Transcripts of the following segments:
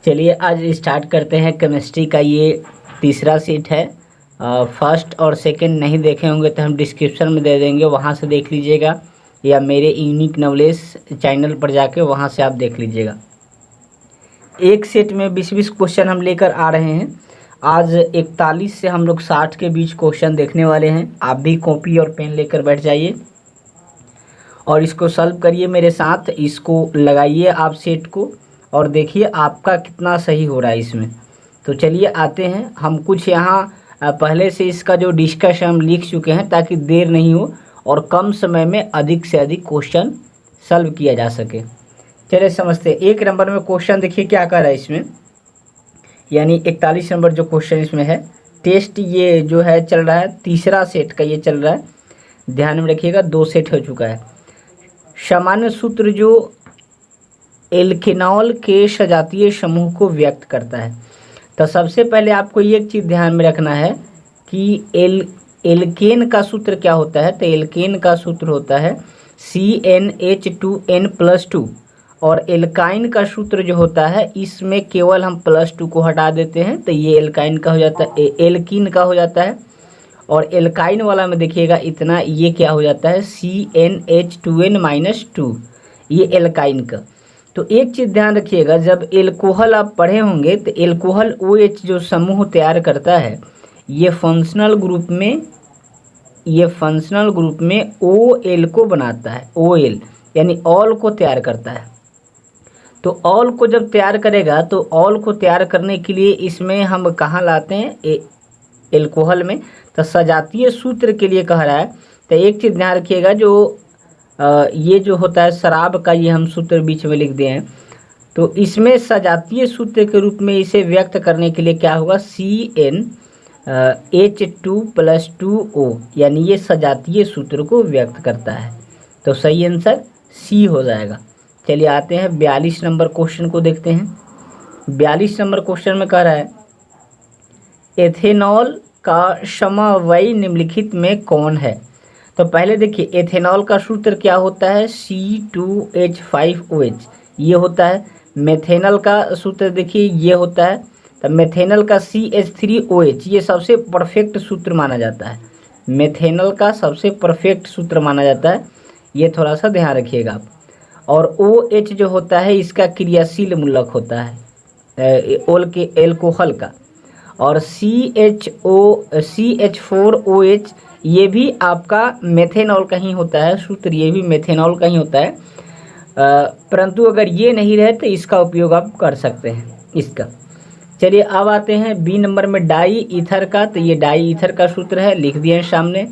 चलिए आज स्टार्ट करते हैं। केमिस्ट्री का ये तीसरा सेट है। फर्स्ट और सेकंड नहीं देखे होंगे तो हम डिस्क्रिप्शन में दे देंगे, वहाँ से देख लीजिएगा, या मेरे यूनिक नॉलेज चैनल पर जाके वहाँ से आप देख लीजिएगा। एक सेट में 20-20 क्वेश्चन हम लेकर आ रहे हैं। आज 41 से हम लोग 60 के बीच क्वेश्चन देखने वाले हैं। आप भी कॉपी और पेन लेकर बैठ जाइए और इसको सॉल्व करिए मेरे साथ। इसको लगाइए आप सेट को और देखिए आपका कितना सही हो रहा है इसमें। तो चलिए आते हैं। हम कुछ यहाँ पहले से इसका जो डिस्कशन हम लिख चुके हैं ताकि देर नहीं हो और कम समय में अधिक से अधिक क्वेश्चन सॉल्व किया जा सके। चलिए समझते हैं। 1 नंबर में क्वेश्चन देखिए क्या कर रहा है इसमें, यानी 41 नंबर जो क्वेश्चन इसमें है। टेस्ट ये जो है चल रहा है, तीसरा सेट का ये चल रहा है, ध्यान में रखिएगा। 2 सेट हो चुका है। सामान्य सूत्र जो एल्केनॉल के सजातीय समूह को व्यक्त करता है। तो सबसे पहले आपको एक चीज़ ध्यान में रखना है कि एल्केन का सूत्र क्या होता है। तो एल्केन का सूत्र होता है CnH2n+2 और एल्काइन का सूत्र जो होता है इसमें केवल हम +2 को हटा देते हैं तो ये एल्काइन का हो जाता है, एल्कीन का हो जाता है। और एल्काइन वाला में देखिएगा इतना, ये क्या हो जाता है CnH2n-2, ये एल्काइन का। तो एक चीज़ ध्यान रखिएगा, जब एल्कोहल आप पढ़े होंगे तो एल्कोहल OH जो समूह तैयार करता है ये फंक्शनल ग्रुप में OL को बनाता है। OL यानी ऑल को तैयार करता है। तो ऑल को जब तैयार करेगा तो ऑल को तैयार करने के लिए इसमें हम कहाँ लाते हैं, एल्कोहल में। तो सजातीय सूत्र के लिए कह रहा है। तो एक चीज़ ध्यान रखिएगा, जो ये जो होता है शराब का, ये हम सूत्र बीच में लिख दिए हैं। तो इसमें सजातीय सूत्र के रूप में इसे व्यक्त करने के लिए क्या होगा, CnH2+2O, यानी ये सजातीय सूत्र को व्यक्त करता है। तो सही आंसर C हो जाएगा। चलिए आते हैं 42 नंबर क्वेश्चन को देखते हैं। 42 नंबर क्वेश्चन में कह रहा है एथेनॉल का समवायी निम्नलिखित में कौन है। तो पहले देखिए एथेनॉल का सूत्र क्या होता है, C2H5OH ये होता है। मेथेनॉल का सूत्र देखिए ये होता है। तो मेथेनॉल का CH3OH ये सबसे परफेक्ट सूत्र माना जाता है। मेथेनॉल का सबसे परफेक्ट सूत्र माना जाता है, ये थोड़ा सा ध्यान रखिएगा आप। और OH जो होता है इसका क्रियाशील मूलक होता है एल्कोहल का। और CH4OH ये भी आपका मेथेनॉल का ही होता है सूत्र, ये भी मेथेनॉल का ही होता है। परंतु अगर ये नहीं रहे तो इसका उपयोग आप कर सकते हैं इसका। चलिए अब आते हैं B नंबर में डाई ईथर का। तो ये डाई ईथर का सूत्र है, लिख दिए हैं सामने।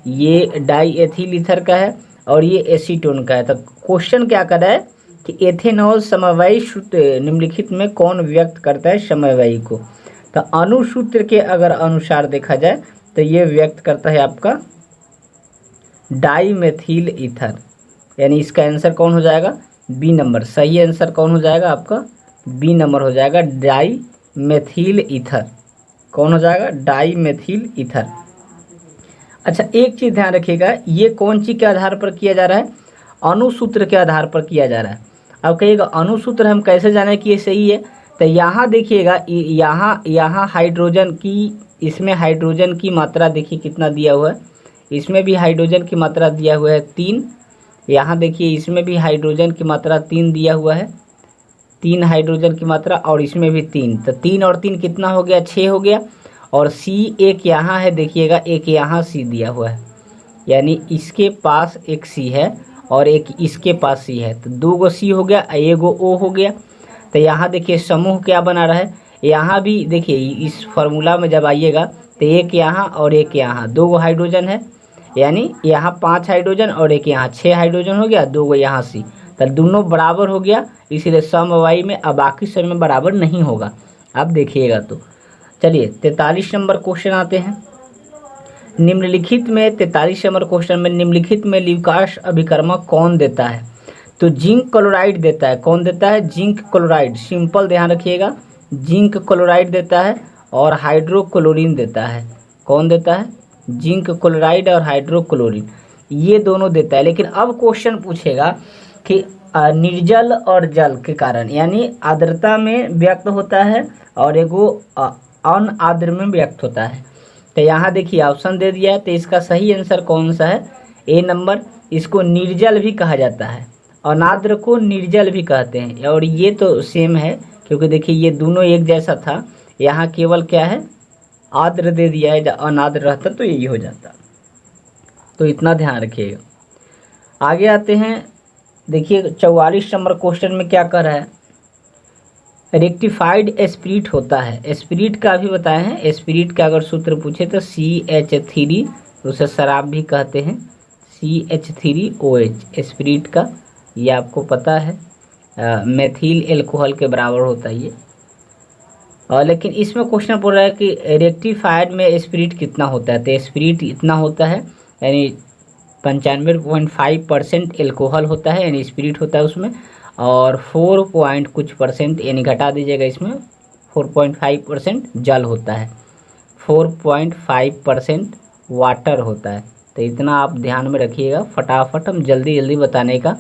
ये डाई एथिल ईथर का है और ये एसीटोन का है। तो क्वेश्चन क्या कर रहा है कि एथेनॉल समवायी सूत्र निम्नलिखित में कौन व्यक्त करता है समवायी को। तो अनुसूत्र के अगर अनुसार देखा जाए तो ये व्यक्त करता है आपका डाईमेथिल ईथर, यानी इसका आंसर कौन हो जाएगा, B नंबर। सही आंसर कौन हो जाएगा आपका, B नंबर हो जाएगा, डाईमेथिल ईथर। कौन हो जाएगा, डाईमेथिल ईथर। अच्छा एक चीज़ ध्यान रखिएगा, ये कौन चीज़ के आधार पर किया जा रहा है, अनुसूत्र के आधार पर किया जा रहा है। अब कहिएगा अनुसूत्र हम कैसे जाने कि ये सही है। तो यहाँ देखिएगा, यहाँ हाइड्रोजन की, इसमें हाइड्रोजन की मात्रा देखिए कितना दिया हुआ है, इसमें भी हाइड्रोजन की मात्रा दिया हुआ है 3। यहाँ देखिए इसमें भी हाइड्रोजन की मात्रा 3 दिया हुआ है, 3 हाइड्रोजन की मात्रा, और इसमें भी 3। तो 3 और 3 कितना हो गया, 6 हो गया। और C एक यहाँ है देखिएगा, एक यहाँ C दिया हुआ है, यानी इसके पास एक C है और एक इसके पास C है। तो 2 C हो गया, 1 O हो गया। तो यहाँ देखिए समूह क्या बना रहा है, यहाँ भी देखिए इस फार्मूला में जब आइएगा तो एक यहाँ और एक यहाँ, 2 हाइड्रोजन है, यानी यहाँ 5 हाइड्रोजन और एक यहाँ 6 हाइड्रोजन हो गया, 2 यहाँ C। तो दोनों बराबर हो गया, इसीलिए समवायी में। अब बाकी सब में बराबर नहीं होगा, आप देखिएगा। तो चलिए 43 नंबर क्वेश्चन आते हैं। निम्नलिखित में 43 नंबर क्वेश्चन में निम्नलिखित में ल्यूकास अभिकर्मक कौन देता है। तो जिंक क्लोराइड देता है। कौन देता है, जिंक क्लोराइड। सिंपल ध्यान रखिएगा, जिंक क्लोराइड देता है और हाइड्रोक्लोरीन देता है। कौन देता है, जिंक क्लोराइड और हाइड्रोक्लोरीन, ये दोनों देता है। लेकिन अब क्वेश्चन पूछेगा कि निर्जल और जल के कारण, यानी आर्द्रता में व्यक्त होता है और एगो अनआर्द्र में व्यक्त होता है। तो यहाँ देखिए ऑप्शन दे दिया है, तो इसका सही आंसर कौन सा है? ए नंबर। इसको निर्जल भी कहा जाता है, अनार्द्र को निर्जल भी कहते हैं, और ये तो सेम है क्योंकि देखिए ये दोनों एक जैसा था। यहाँ केवल क्या है, आर्द्र दे दिया है, अनार्द्र रहता तो यही हो जाता। तो इतना ध्यान रखिएगा। आगे आते हैं, देखिए 44 नंबर क्वेश्चन में क्या कर रहा है, रेक्टिफाइड स्पिरिट होता है। स्पिरिट का भी बताए हैं, स्पिरिट का अगर सूत्र पूछे तो CH3, उसे शराब भी कहते हैं, CH3OH स्पिरिट का, ये आपको पता है, मेथिल एल्कोहल के बराबर होता है ये। लेकिन इसमें क्वेश्चन पूछ रहा है कि रेक्टिफाइड में स्पिरिट कितना होता है, तो स्पिरिट इतना होता है, यानी 95.5% एल्कोहल होता है, यानी स्पिरिट होता है उसमें, और 4 कुछ परसेंट, यानी घटा दीजिएगा इसमें, 4.5% जल होता है, 4.5% वाटर होता है। तो इतना आप ध्यान में रखिएगा, फटाफट हम जल्दी जल्दी बताने का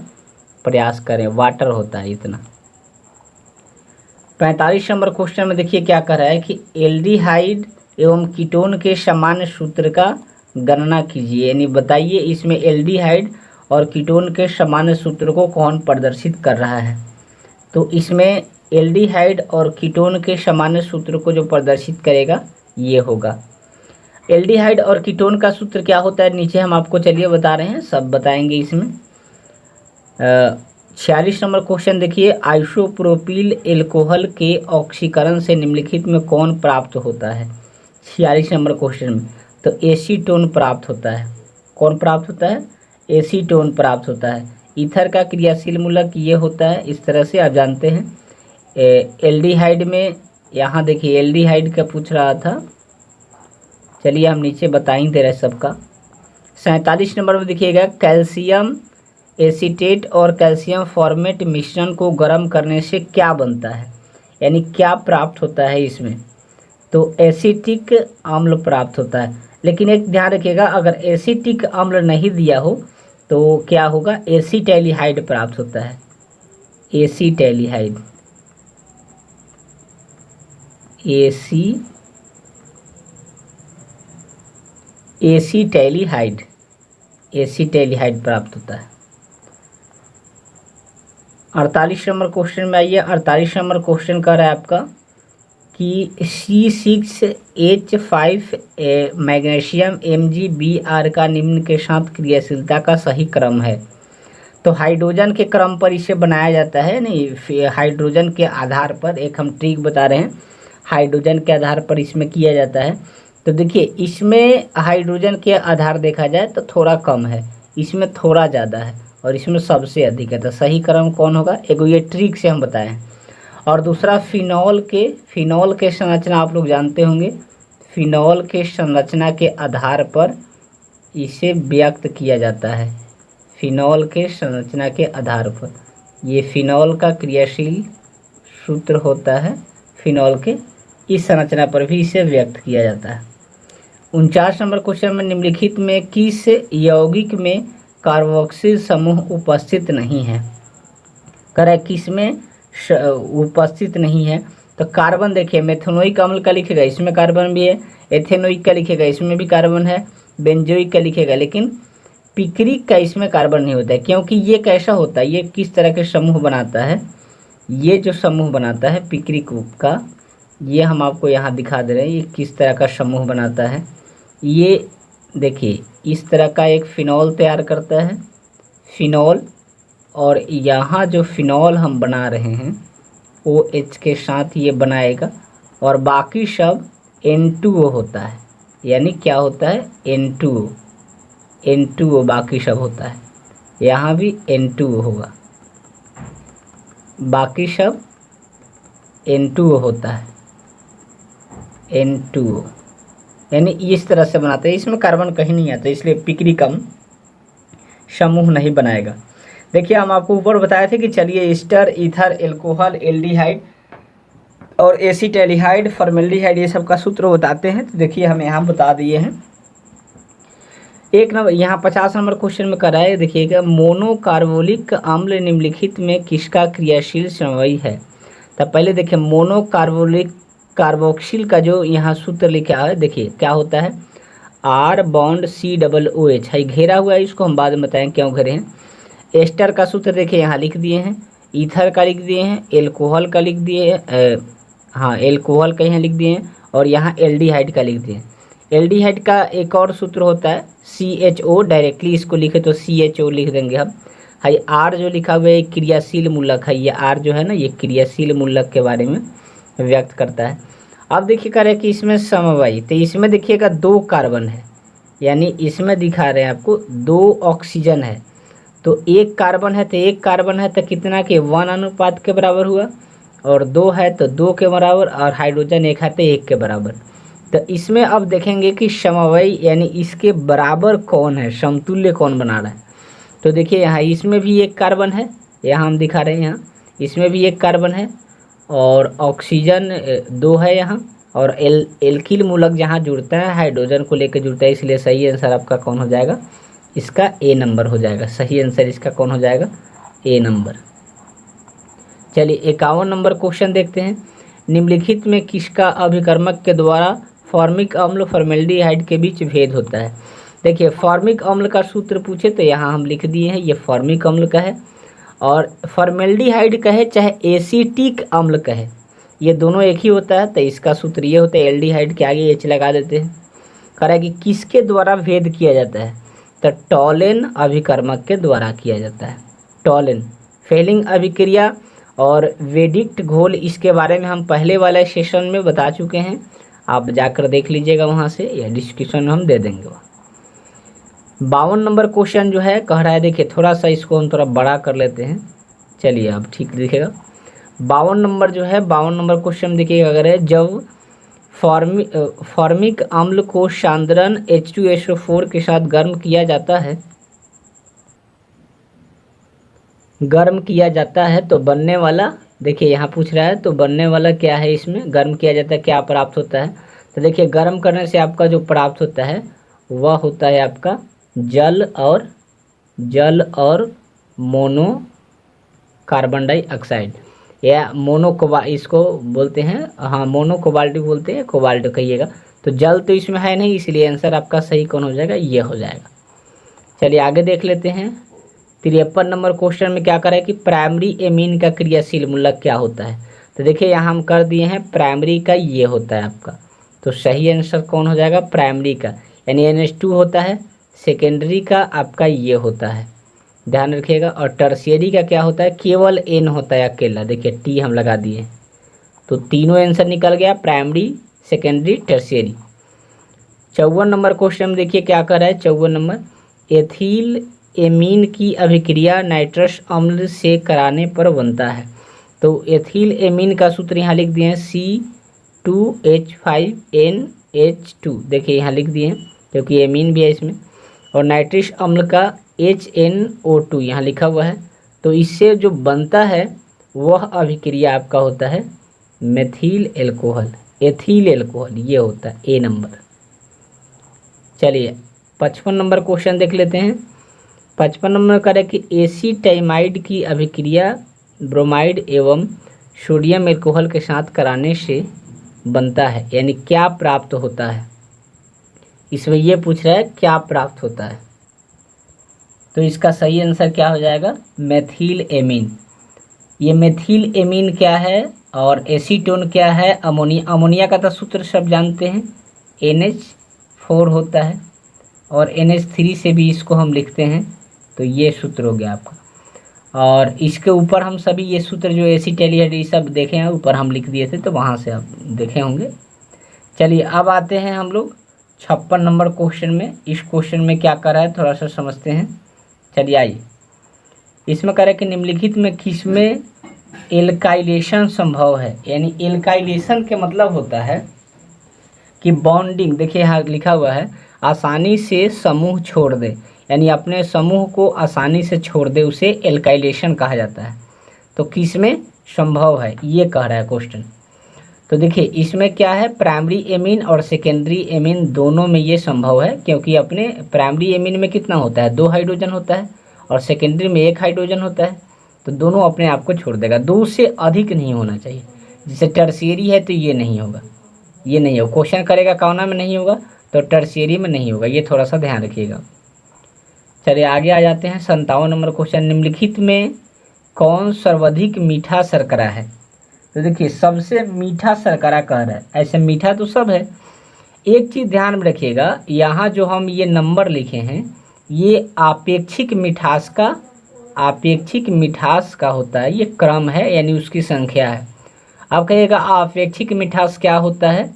प्रयास करें। वाटर होता है इतना। 45 नंबर क्वेश्चन में देखिए क्या कह रहा है कि एल्डिहाइड एवं कीटोन के सामान्य सूत्र का गणना कीजिए, यानी बताइए इसमें एल्डिहाइड और कीटोन के सामान्य सूत्र को कौन प्रदर्शित कर रहा है। तो इसमें एल्डिहाइड और कीटोन के सामान्य सूत्र को जो प्रदर्शित करेगा ये होगा। एल्डिहाइड और कीटोन का सूत्र क्या होता है, नीचे हम आपको चलिए बता रहे हैं, सब बताएंगे इसमें। 46 नंबर क्वेश्चन देखिए, आइसोप्रोपिल एल्कोहल के ऑक्सीकरण से निम्नलिखित में कौन प्राप्त होता है। 46 नंबर क्वेश्चन में तो एसीटोन प्राप्त होता है। कौन प्राप्त होता है? एसीटोन प्राप्त होता है। ईथर का क्रियाशील मूलक ये होता है, इस तरह से आप जानते हैं। एल्डिहाइड में यहाँ देखिए एल्डिहाइड का पूछ रहा था, चलिए हम नीचे बता ही दे रहे सबका। 47 नंबर में देखिएगा, कैल्शियम एसीटेट और कैल्शियम फॉर्मेट मिश्रण को गर्म करने से क्या बनता है, यानी क्या प्राप्त होता है इसमें। तो एसिटिक अम्ल प्राप्त होता है। लेकिन एक ध्यान रखिएगा, अगर एसिटिक अम्ल नहीं दिया हो तो क्या होगा, एसीटैलिहाइड प्राप्त होता है। एसीटैलिहाइड, एसीटैलिहाइड, एसीटैलिहाइड प्राप्त होता है। 48 नंबर क्वेश्चन में आइए। 48 नंबर क्वेश्चन कह रहा है आपका कि C6H5 मैग्नीशियम MgBr का निम्न के साथ क्रियाशीलता का सही क्रम है। तो हाइड्रोजन के क्रम पर इसे बनाया जाता है, नहीं हाइड्रोजन के आधार पर, एक हम ट्रिक बता रहे हैं, हाइड्रोजन के आधार पर इसमें किया जाता है। तो देखिए इसमें हाइड्रोजन के आधार देखा जाए तो थोड़ा कम है, इसमें थोड़ा ज़्यादा है, और इसमें सबसे अधिक है। तो सही क्रम कौन होगा, एक ये ट्रिक से हम बताएं। और दूसरा फिनॉल के संरचना आप लोग जानते होंगे, फिनॉल के संरचना के आधार पर इसे व्यक्त किया जाता है। फिनॉल के संरचना के आधार पर ये फिनॉल का क्रियाशील सूत्र होता है, फिनॉल के इस संरचना पर भी इसे व्यक्त किया जाता है। 49 नंबर क्वेश्चन में निम्नलिखित में किस यौगिक में कार्बोक्सिल समूह उपस्थित नहीं है। करें किस में उपस्थित नहीं है, तो कार्बन देखिए मेथनोइक अम्ल का लिखेगा, इसमें कार्बन भी है, एथेनोइक का लिखेगा, इसमें भी कार्बन है, बेंजोइक का लिखेगा, लेकिन पिक्रिक का इसमें कार्बन नहीं होता है। क्योंकि ये कैसा होता है, ये किस तरह के समूह बनाता है, ये जो समूह बनाता है पिक्रिक का, ये हम आपको यहाँ दिखा दे रहे हैं, ये किस तरह का समूह बनाता है। ये देखिए इस तरह का एक फिनॉल तैयार करता है, फिनॉल, और यहाँ जो फिनॉल हम बना रहे हैं OH के साथ ये बनाएगा, और बाकी सब N2O होता है, यानी क्या होता है N2O बाकी सब होता है, यहाँ भी N2O होगा, बाकी सब N2O होता है, N2O, यानी इस तरह से बनाते हैं। इसमें कार्बन कहीं नहीं आता, इसलिए पिक्रिक अम्ल समूह नहीं बनाएगा। देखिए हम आपको ऊपर बताए थे कि चलिए ईस्टर, ईथर, एल्कोहल, एल्डिहाइड और एसीटैलिहाइड, फॉर्मेल्डिहाइड, ये सब का सूत्र बताते हैं। तो देखिए हम यहाँ बता दिए हैं। एक नंबर यहाँ 50 नंबर क्वेश्चन में करा है, देखिएगा मोनोकार्बोलिक अम्ल निम्नलिखित में किसका क्रियाशील समवायी है। तब पहले देखिए मोनोकार्बोलिक कार्बोक्सिल का जो यहाँ सूत्र लिखा है, देखिए क्या होता है, R बॉन्ड COOH है, घेरा हुआ है, इसको हम बाद में बताएं क्यों घेरे हैं। एस्टर का सूत्र देखिए यहाँ लिख दिए हैं, ईथर का लिख दिए हैं, एल्कोहल का लिख दिए हैं, हाँ एल्कोहल का यहाँ लिख दिए हैं, और यहाँ एल्डिहाइड का लिख दिए हैं। एल्डिहाइड का एक और सूत्र होता है CHO, डायरेक्टली इसको लिखे तो CHO लिख देंगे हम। हाई R जो लिखा हुआ है क्रियाशील मूलक है, ये R जो है ना ये क्रियाशील मूलक के बारे में व्यक्त करता है। अब देखिए कह रहे हैं कि इसमें समवायी, तो इसमें देखिएगा 2 कार्बन है, यानी इसमें दिखा रहे हैं आपको 2 ऑक्सीजन है, तो 1 कार्बन है, तो 1 कार्बन है तो कितना के 1 अनुपात के बराबर हुआ, और 2 है तो 2 के बराबर, और हाइड्रोजन 1 है तो 1 के बराबर। तो इसमें अब देखेंगे कि समवायी यानी इसके बराबर कौन है, समतुल्य कौन बना रहा है। तो देखिए यहाँ इसमें भी 1 कार्बन है, यहाँ हम दिखा रहे हैं, यहाँ इसमें भी 1 कार्बन है, और ऑक्सीजन 2 है यहाँ, और एल्किल मूलक जहाँ जुड़ता है हाइड्रोजन को लेकर जुड़ता है, इसलिए सही आंसर आपका कौन हो जाएगा, इसका A नंबर हो जाएगा। सही आंसर इसका कौन हो जाएगा, A नंबर। चलिए 51 नंबर क्वेश्चन देखते हैं। निम्नलिखित में किसका अभिकर्मक के द्वारा फॉर्मिक अम्ल फॉर्मेल्डिहाइड के बीच भेद होता है। देखिए फॉर्मिक अम्ल का सूत्र पूछे तो यहाँ हम लिख दिए हैं, ये फॉर्मिक अम्ल का है, और फॉर्मेल्डिहाइड कहे चाहे एसीटिक अम्ल कहे, ये दोनों एक ही होता है, तो इसका सूत्र ये होता है, एल्डिहाइड के आगे H लगा देते हैं। कह रहा है कि किसके द्वारा भेद किया जाता है, तो टॉलेन अभिकर्मक के द्वारा किया जाता है। टॉलेन फेलिंग अभिक्रिया और वेडिक्ट घोल, इसके बारे में हम पहले वाले सेशन में बता चुके हैं, आप जाकर देख लीजिएगा वहाँ से, या डिस्क्रिप्शन में हम दे देंगे वहाँ। 52 नंबर क्वेश्चन जो है कह रहा है, देखिए थोड़ा सा इसको हम थोड़ा बड़ा कर लेते हैं, चलिए अब ठीक दिखेगा। 52 नंबर जो है, 52 नंबर क्वेश्चन देखिएगा, अगर है जब फॉर्मिक अम्ल को सांद्रण H2SO4 के साथ गर्म किया जाता है तो बनने वाला, देखिए यहाँ पूछ रहा है तो बनने वाला क्या है, इसमें गर्म किया जाता है क्या प्राप्त होता है। तो देखिए गर्म करने से आपका जो प्राप्त होता है वह होता है आपका जल और मोनो कार्बन डाइऑक्साइड, या इसको बोलते हैं, हाँ मोनो कोबाल्ट बोलते हैं, कोबाल्ट कहिएगा। तो जल तो इसमें है नहीं, इसलिए आंसर आपका सही कौन हो जाएगा, ये हो जाएगा। चलिए आगे देख लेते हैं। 53 नंबर क्वेश्चन में क्या करा है कि प्राइमरी एमीन का क्रियाशील मूलक क्या होता है। तो देखिए यहाँ हम कर दिए हैं, प्राइमरी का ये होता है आपका, तो सही आंसर कौन हो जाएगा, प्राइमरी का, यानी NH2 होता है। सेकेंडरी का आपका ये होता है, ध्यान रखिएगा। और टर्शियरी का क्या होता है, केवल N होता है अकेला, देखिए T हम लगा दिए, तो तीनों आंसर निकल गया, primary, secondary, tertiary. 54 number question में देखिए क्या कर रहा है, 54 नंबर, एथिल एमीन की अभिक्रिया नाइट्रस अम्ल से कराने पर बनता है। तो एथिल एमीन का सूत्र यहाँ लिख दिए हैं C2H5NH2, देखिए यहाँ लिख दिए हैं क्योंकि एमीन भी है इसमें, और नाइट्रिक अम्ल का HNO2 यहाँ लिखा हुआ है। तो इससे जो बनता है वह अभिक्रिया आपका होता है मेथिल एल्कोहल, एथिल एल्कोहल, ये होता है A नंबर। चलिए 55 नंबर क्वेश्चन देख लेते हैं। 55 नंबर करें कि एसीटाइमाइड की अभिक्रिया ब्रोमाइड एवं सोडियम एल्कोहल के साथ कराने से बनता है, यानी क्या प्राप्त होता है, इसमें ये पूछ रहा है क्या प्राप्त होता है। तो इसका सही आंसर क्या हो जाएगा, मेथिल एमीन। ये मेथिल एमीन क्या है और एसीटोन क्या है, अमोनिया का तो सूत्र सब जानते हैं, NH4 होता है, और NH3 से भी इसको हम लिखते हैं, तो ये सूत्र हो गया आपका। और इसके ऊपर हम सभी ये सूत्र जो एसीटैलिहाइड ये सब देखे हैं ऊपर हम लिख दिए थे, तो वहाँ से आप देखे होंगे। चलिए अब आते हैं हम लोग 56 नंबर क्वेश्चन में। इस क्वेश्चन में क्या कर रहा है थोड़ा सा समझते हैं। चलिए आइए, इसमें कह रहा है कि निम्नलिखित में किसमें एल्काइलेशन संभव है, यानी एल्काइलेशन के मतलब होता है कि बॉन्डिंग, देखिए यहाँ लिखा हुआ है आसानी से समूह छोड़ दे, यानी अपने समूह को आसानी से छोड़ दे, उसे एल्काइलेशन कहा जाता है। तो किसमें संभव है ये कह रहा है क्वेश्चन। तो देखिए इसमें क्या है, प्राइमरी एमीन और सेकेंडरी एमीन दोनों में ये संभव है, क्योंकि अपने प्राइमरी एमीन में कितना होता है, 2 हाइड्रोजन होता है और सेकेंडरी में 1 हाइड्रोजन होता है, तो दोनों अपने आप को छोड़ देगा। 2 से अधिक नहीं होना चाहिए। जैसे टर्शियरी है तो ये नहीं होगा, ये नहीं होगा। क्वेश्चन करेगा कौन में नहीं होगा, तो टर्शियरी में नहीं होगा, ये थोड़ा सा ध्यान रखिएगा। चलिए आगे आ जाते हैं। 57 नंबर क्वेश्चन, निम्नलिखित में कौन सर्वाधिक मीठा शर्करा है। तो देखिए सबसे मीठा शर्करा कह रहा है, ऐसे मीठा तो सब है। एक चीज़ ध्यान में रखिएगा, यहाँ जो हम ये नंबर लिखे हैं ये आपेक्षिक मिठास का होता है, ये क्रम है यानी उसकी संख्या है। अब कहिएगा आपेक्षिक मिठास क्या होता है,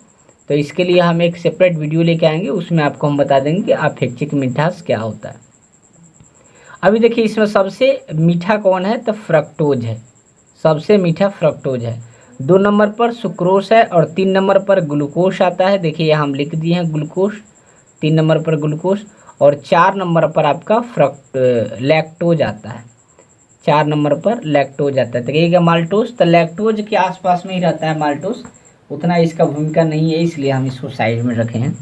तो इसके लिए हम एक सेपरेट वीडियो लेके आएंगे, उसमें आपको हम बता देंगे कि आपेक्षिक मिठास क्या होता है। अभी देखिए इसमें सबसे मीठा कौन है, तो फ्रक्टोज है, सबसे मीठा फ्रक्टोज है। 2 नंबर पर सुक्रोस है और 3 नंबर पर ग्लूकोस आता है। देखिए यहाँ हम लिख दिए हैं ग्लूकोस, 3 नंबर पर ग्लूकोस और 4 नंबर पर आपका लैक्टोज आता है, 4 नंबर पर लैक्टोज आता है। तो कहिएगा माल्टोस, तो लैक्टोज के आसपास में ही रहता है माल्टोस, उतना इसका भूमिका नहीं है, इसलिए हम इसको साइड में रखे हैं।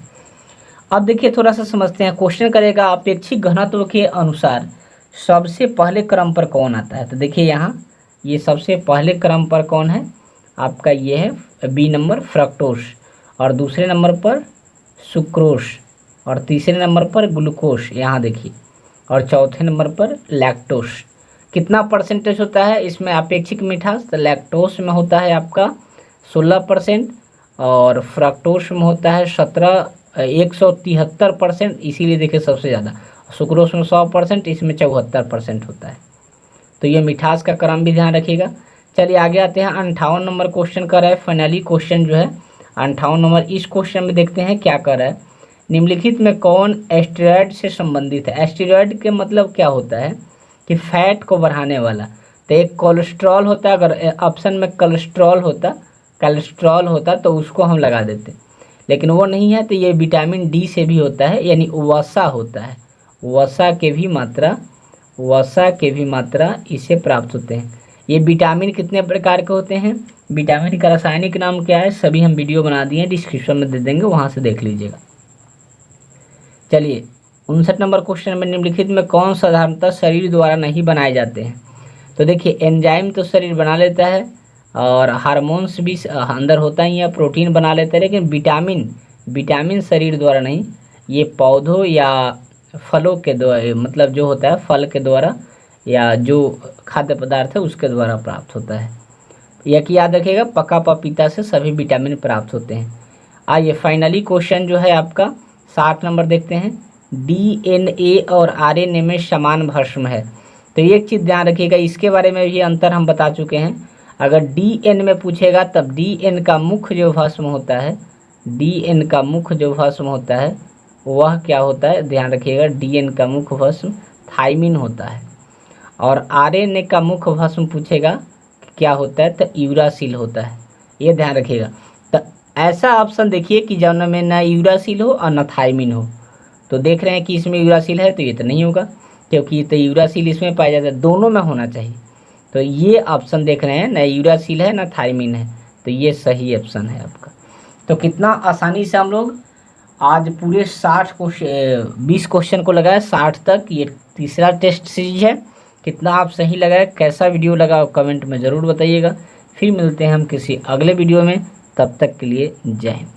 अब देखिए थोड़ा सा समझते हैं। क्वेश्चन करेगा अपेक्षिक घनत्व के अनुसार सबसे पहले क्रम पर कौन आता है। तो देखिए यहाँ ये सबसे पहले क्रम पर कौन है आपका, ये है बी नंबर फ्रक्टोस, और दूसरे नंबर पर सुक्रोस, और तीसरे नंबर पर ग्लूकोस यहाँ देखिए, और चौथे नंबर पर लैक्टोस। कितना परसेंटेज होता है इसमें अपेक्षिक मिठास, तो लैक्टोस में होता है आपका 16% और फ्रक्टोस में होता है 173%, इसीलिए देखिए सबसे ज़्यादा। सुक्रोस में 100%, इसमें 74% होता है। तो ये मिठास का क्रम भी ध्यान रखिएगा। चलिए आगे आते हैं। 58 नंबर क्वेश्चन कर रहा है, फाइनली क्वेश्चन जो है 58 नंबर। इस क्वेश्चन में देखते हैं क्या कर रहा है। निम्नलिखित में कौन एस्टेरॉयड से संबंधित है। एस्टेरॉयड के मतलब क्या होता है कि फैट को बढ़ाने वाला। तो एक कोलेस्ट्रॉल होता है, अगर ऑप्शन में कोलेस्ट्रॉल होता तो उसको हम लगा देते, लेकिन वो नहीं है। तो ये विटामिन डी से भी होता है, यानी वसा होता है, वसा के भी मात्रा इसे प्राप्त होते हैं। ये विटामिन कितने प्रकार के होते हैं, विटामिन का रासायनिक नाम क्या है, सभी हम वीडियो बना दिए हैं, डिस्क्रिप्शन में दे देंगे, वहाँ से देख लीजिएगा। चलिए 59 नंबर क्वेश्चन में, निम्नलिखित में कौन साधारणतः शरीर द्वारा नहीं बनाए जाते हैं। तो देखिए एंजाइम तो शरीर बना लेता है और हार्मोन्स भी अंदर होता ही है, प्रोटीन बना लेता है, लेकिन विटामिन शरीर द्वारा नहीं, ये पौधों या फलों के द्वारा, मतलब जो होता है फल के द्वारा या जो खाद्य पदार्थ है उसके द्वारा प्राप्त होता है। यह कि याद रखिएगा, पका पपीता से सभी विटामिन प्राप्त होते हैं। आइए फाइनली क्वेश्चन जो है आपका 60 नंबर देखते हैं। डीएनए और आरएनए में समान भस्म है। तो एक चीज़ ध्यान रखिएगा, इसके बारे में भी अंतर हम बता चुके हैं। अगर डीएन में पूछेगा तब डीएन का मुख्य जो भस्म होता है, डीएन का मुख्य जो भस्म होता है वह क्या होता है, ध्यान रखिएगा, डीएन का मुख्य भस्म थाइमिन होता है। और आरएनए का मुख्य भस्म पूछेगा क्या होता है, तो यूरासिल होता है, ये ध्यान रखिएगा। तो ऐसा ऑप्शन देखिए कि जब में ना यूरासिल हो और ना थाइमिन हो। तो देख रहे हैं कि इसमें यूरासिल है, तो ये तो नहीं होगा, क्योंकि ये तो यूरासिल इसमें पाया जाता है, दोनों में होना चाहिए। तो ये ऑप्शन देख रहे हैं, ना यूरासिल है ना थाइमिन है, तो ये सही ऑप्शन है आपका। तो कितना आसानी से हम लोग आज पूरे 20 क्वेश्चन को लगाए 60 तक। ये तीसरा टेस्ट सीरीज है। कितना आप सही लगाए, कैसा वीडियो लगा कमेंट में ज़रूर बताइएगा। फिर मिलते हैं हम किसी अगले वीडियो में, तब तक के लिए जय हिंद।